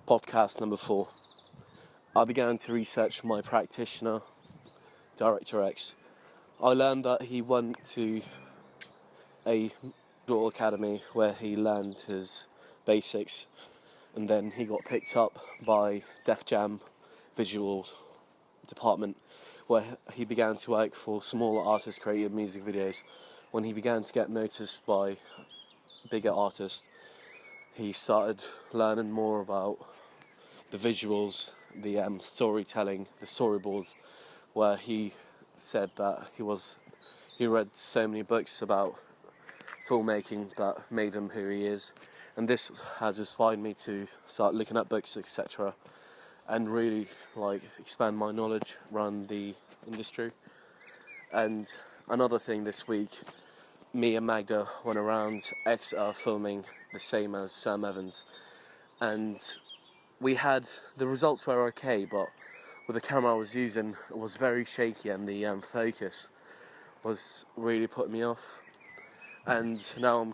Podcast number 4. I began to research my practitioner, Director X. I learned that he went to a visual academy where he learned his basics, and then he got picked up by Def Jam visual department, where he began to work for smaller artists creating music videos. When he began to get noticed by bigger artists, he started learning more about the visuals, the storytelling, the storyboards, where he said that he read so many books about filmmaking that made him who he is, and this has inspired me to start looking at books, etc., and really expand my knowledge around the industry. And another thing, this week, me and Magda went around Exeter filming the same as Sam Evans, and the results were okay, but with the camera I was using, it was very shaky, and the focus was really putting me off. And now I'm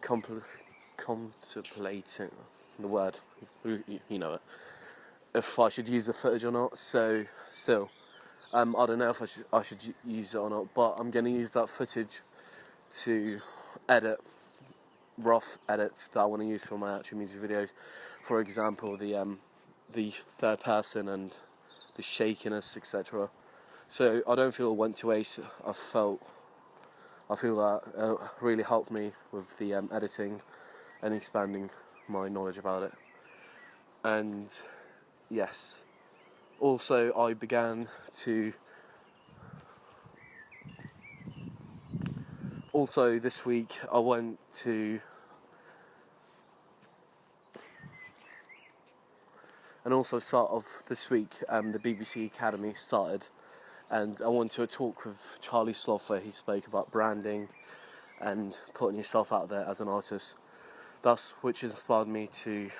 contemplating the word, you know it, if I should use the footage or not. So still, I don't know if I should use it or not, but I'm going to use that footage to edit rough edits that I want to use for my actual music videos. For example, the third person and the shakiness, etc. So I don't feel it went to waste. I feel that really helped me with the editing and expanding my knowledge about it. And yes, also I began to. Also this week I went to. And also start of this week, the BBC Academy started, and I went to a talk with Charlie Sloth where he spoke about branding and putting yourself out there as an artist. Thus, which inspired me to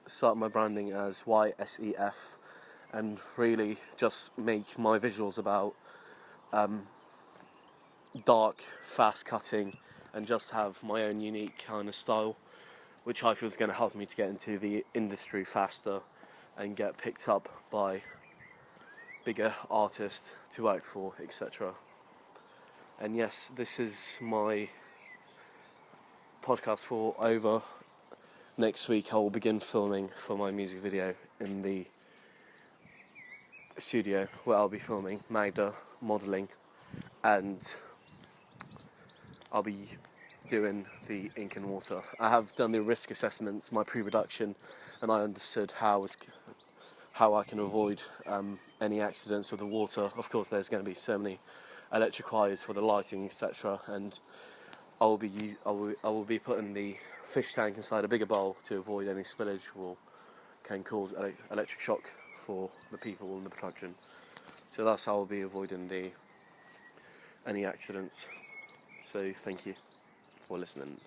start my branding as YSEF, and really just make my visuals about dark, fast cutting, and just have my own unique kind of style, which I feel is going to help me to get into the industry faster and get picked up by bigger artists to work for, etc. And yes, this is my podcast for over. Next week I will begin filming for my music video in the studio where I'll be filming Magda, modelling, and I'll be doing the ink and water. I have done the risk assessments, my pre-production, and I understood how I can avoid any accidents with the water. Of course, there's going to be so many electric wires for the lighting, etc. And I will be putting the fish tank inside a bigger bowl to avoid any spillage or can cause electric shock for the people in the production. So that's how I'll be avoiding any accidents. So thank you for listening.